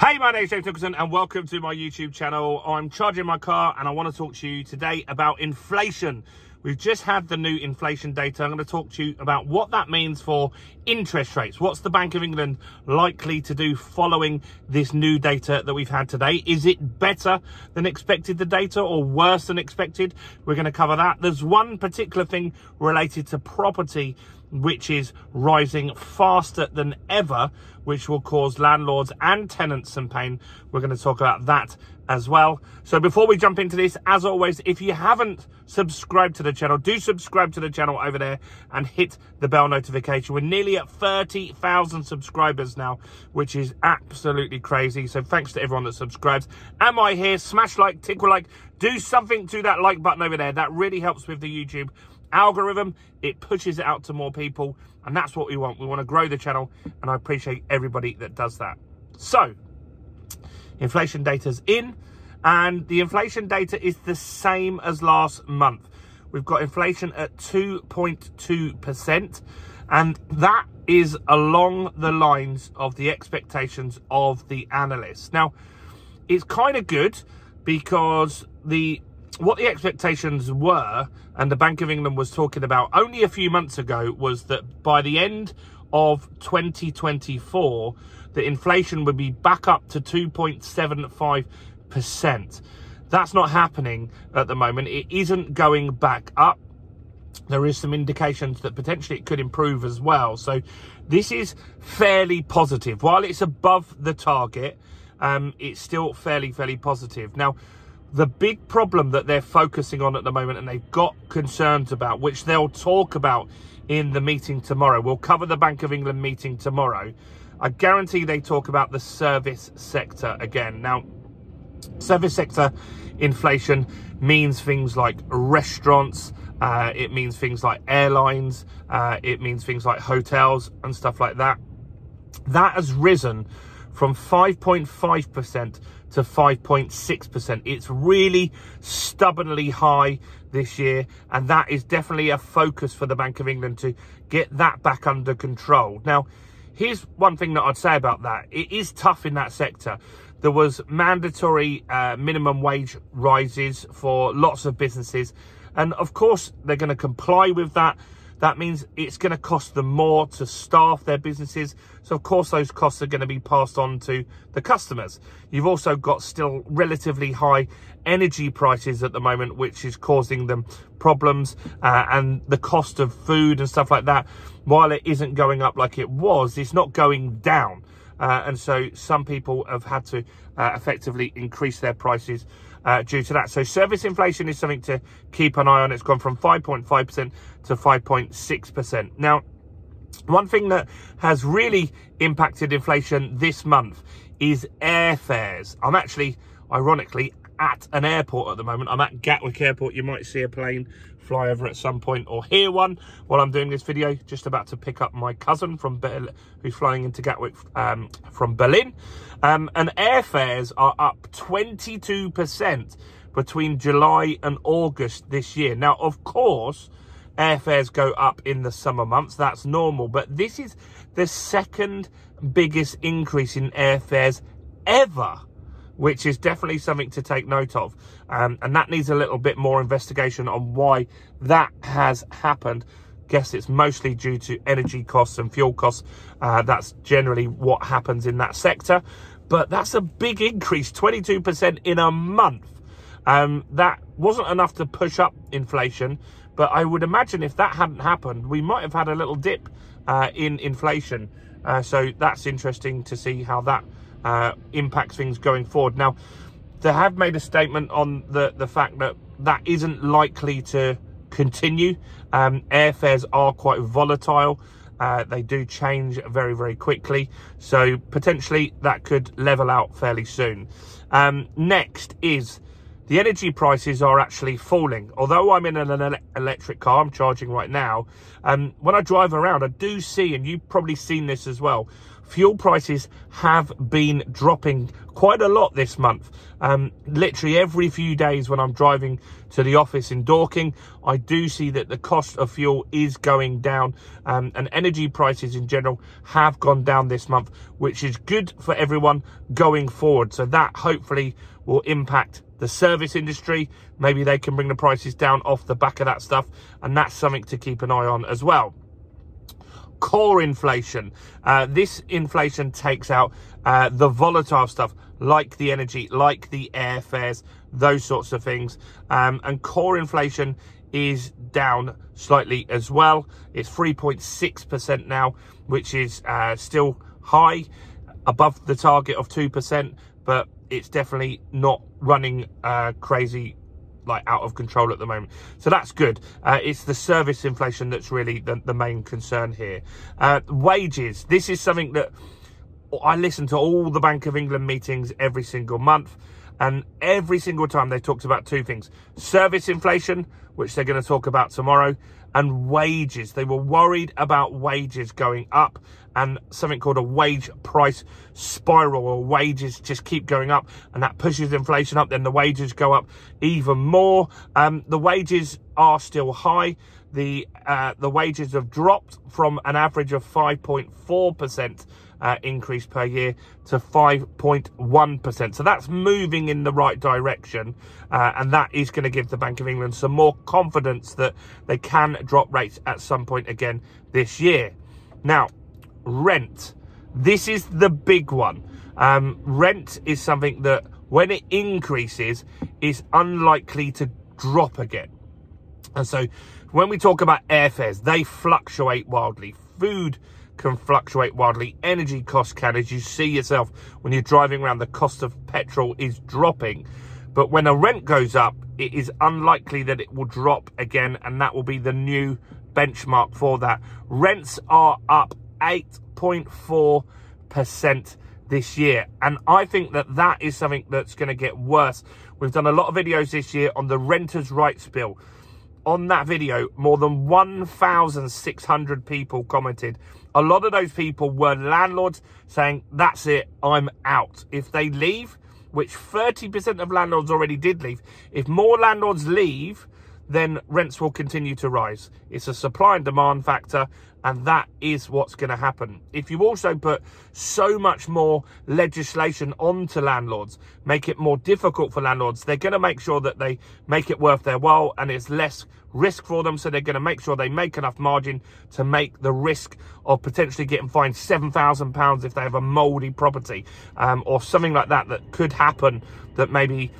Hey, my name is James Nicholson and welcome to my YouTube channel. I'm charging my car and I want to talk to you today about inflation. We've just had the new inflation data. I'm going to talk to you about what that means for interest rates. What's the Bank of England likely to do following this new data that we've had today? Is it better than expected, the data, or worse than expected? We're going to cover that. There's one particular thing related to property which is rising faster than ever, which will cause landlords and tenants some pain. We're going to talk about that as well. So before we jump into this, as always, if you haven't subscribed to the channel, do subscribe to the channel over there and hit the bell notification. We're nearly at 30,000 subscribers now, which is absolutely crazy. So thanks to everyone that subscribes. Am I here? Smash like, tickle like, do something to that like button over there. That really helps with the YouTube algorithm. It pushes it out to more people, and that's what we want. We want to grow the channel, and I appreciate everybody that does that. So inflation data's in, and the inflation data is the same as last month. We've got inflation at 2.2%, and that is along the lines of the expectations of the analysts. Now, it's kind of good because what the expectations were, and the Bank of England was talking about only a few months ago, was that by the end of 2024, the inflation would be back up to 2.75%. That's not happening at the moment. It isn't going back up. There is some indications that potentially it could improve as well. So this is fairly positive. While it's above the target, it's still fairly positive. Now, the big problem that they're focusing on at the moment, and they've got concerns about, which they'll talk about in the meeting tomorrow. We'll cover the Bank of England meeting tomorrow. I guarantee they talk about the service sector again. Now, service sector inflation means things like restaurants, it means things like airlines, it means things like hotels and stuff like that. That has risen from 5.5% to 5.6%. It's really stubbornly high this year, and that is definitely a focus for the Bank of England to get that back under control. Now, here's one thing that I'd say about that. It is tough in that sector. There was mandatory minimum wage rises for lots of businesses, and of course they're going to comply with that. That means it's going to cost them more to staff their businesses. So, of course, those costs are going to be passed on to the customers. You've also got still relatively high energy prices at the moment, which is causing them problems. And the cost of food and stuff like that, while it isn't going up like it was, it's not going down. And so some people have had to effectively increase their prices due to that. So service inflation is something to keep an eye on. It's gone from 5.5% to 5.6%. Now, one thing that has really impacted inflation this month is airfares. I'm actually, ironically, at an airport at the moment. I'm at Gatwick Airport. You might see a plane fly over at some point or hear one while I'm doing this video. Just about to pick up my cousin from who's flying into Gatwick from Berlin. And airfares are up 22% between July and August this year. Now, of course, airfares go up in the summer months. That's normal. But this is the second biggest increase in airfares ever, which is definitely something to take note of. And that needs a little bit more investigation on why that has happened. Guess it's mostly due to energy costs and fuel costs. That's generally what happens in that sector. But that's a big increase, 22% in a month. That wasn't enough to push up inflation, but I would imagine if that hadn't happened, we might have had a little dip in inflation. So that's interesting to see how that impacts things going forward. Now, they have made a statement on the fact that that isn't likely to continue. Airfares are quite volatile. They do change very quickly. So potentially that could level out fairly soon. Next is the energy prices are actually falling. Although I'm in an electric car, I'm charging right now. When I drive around, I do see, and you've probably seen this as well, fuel prices have been dropping quite a lot this month. Literally every few days when I'm driving to the office in Dorking, I do see that the cost of fuel is going down, and energy prices in general have gone down this month, which is good for everyone going forward. So that hopefully will impact the service industry. Maybe they can bring the prices down off the back of that stuff, and that's something to keep an eye on as well. Core inflation. This inflation takes out the volatile stuff like the energy, like the airfares, those sorts of things. And core inflation is down slightly as well. It's 3.6% now, which is still high, above the target of 2%, but it's definitely not running crazy, like out of control at the moment. So that's good. It's the service inflation that's really the main concern here. Wages. This is something that I listen to all the Bank of England meetings every single month, and every single time they talked about two things: service inflation, which they're going to talk about tomorrow, and wages. They were worried about wages going up, and something called a wage price spiral, or wages just keep going up, and that pushes inflation up. Then the wages go up even more. The wages are still high. The wages have dropped from an average of 5.4% increase per year to 5.1%. So that's moving in the right direction, and that is going to give the Bank of England some more confidence that they can drop rates at some point again this year. Now, rent. This is the big one. Rent is something that when it increases is unlikely to drop again. And so when we talk about airfares, they fluctuate wildly. Food can fluctuate wildly. Energy costs can, as you see yourself when you're driving around, the cost of petrol is dropping. But when a rent goes up, it is unlikely that it will drop again, and that will be the new benchmark for that. Rents are up 8.4% this year, and I think that that is something that's going to get worse. We've done a lot of videos this year on the Renters' Rights Bill. On that video, more than 1,600 people commented. A lot of those people were landlords saying, that's it, I'm out. If they leave, which 30% of landlords already did leave, if more landlords leave, then rents will continue to rise. It's a supply and demand factor, and that is what's going to happen. If you also put so much more legislation onto landlords, make it more difficult for landlords, they're going to make sure that they make it worth their while and it's less risk for them. So they're going to make sure they make enough margin to make the risk of potentially getting fined £7,000 if they have a mouldy property, or something like that that could happen, that maybe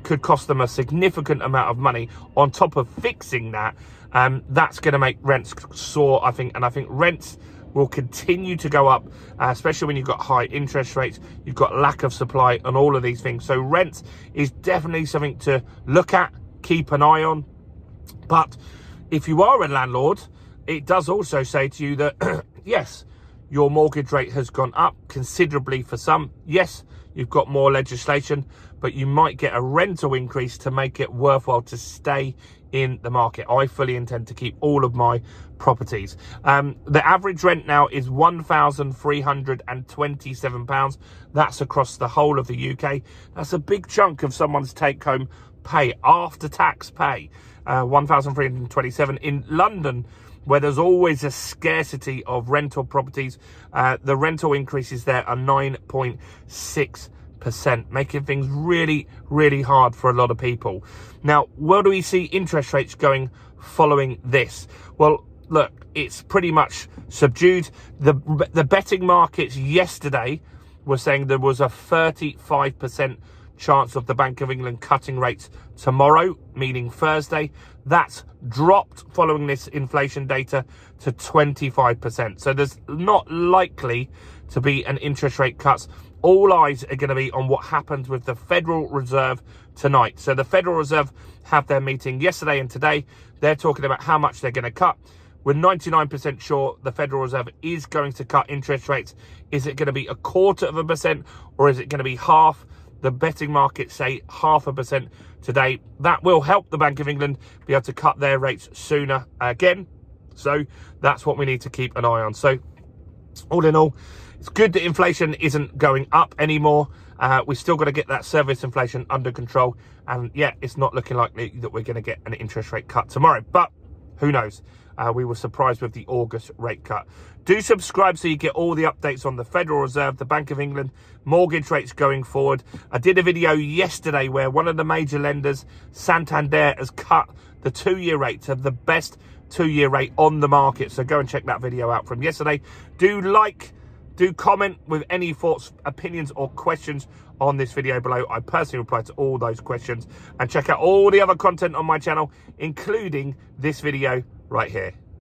could cost them a significant amount of money on top of fixing that. That's going to make rents soar, I think, and I think rents will continue to go up, especially when you've got high interest rates, you've got lack of supply and all of these things. So rent is definitely something to look at, keep an eye on. But if you are a landlord, it does also say to you that, yes, your mortgage rate has gone up considerably for some. Yes, you've got more legislation, but you might get a rental increase to make it worthwhile to stay in the market. I fully intend to keep all of my properties. The average rent now is £1,327. That's across the whole of the UK. That's a big chunk of someone's take-home pay, after tax pay. 1,327 in London, where there's always a scarcity of rental properties. The rental increases there are 9.6%, making things really, really hard for a lot of people. Now, where do we see interest rates going following this? Well, look, it's pretty much subdued. The betting markets yesterday were saying there was a 35% chance of the Bank of England cutting rates tomorrow, meaning Thursday. That's dropped following this inflation data to 25%. So there's not likely to be an interest rate cut. All eyes are going to be on what happens with the Federal Reserve tonight. So the Federal Reserve have their meeting yesterday and today. They're talking about how much they're going to cut. We're 99% sure the Federal Reserve is going to cut interest rates. Is it going to be 0.25%, or is it going to be half? The betting markets say 0.5% today. That will help the Bank of England be able to cut their rates sooner again. So that's what we need to keep an eye on. So all in all, It's good that inflation isn't going up anymore. We've still got to get that service inflation under control. And yeah, it's not looking likely that we're going to get an interest rate cut tomorrow. But who knows? We were surprised with the August rate cut. Do subscribe so you get all the updates on the Federal Reserve, the Bank of England, mortgage rates going forward. I did a video yesterday where one of the major lenders, Santander, has cut the 2-year rate to the best 2-year rate on the market. So go and check that video out from yesterday. Do comment with any thoughts, opinions or questions on this video below. I personally reply to all those questions, and check out all the other content on my channel, including this video right here.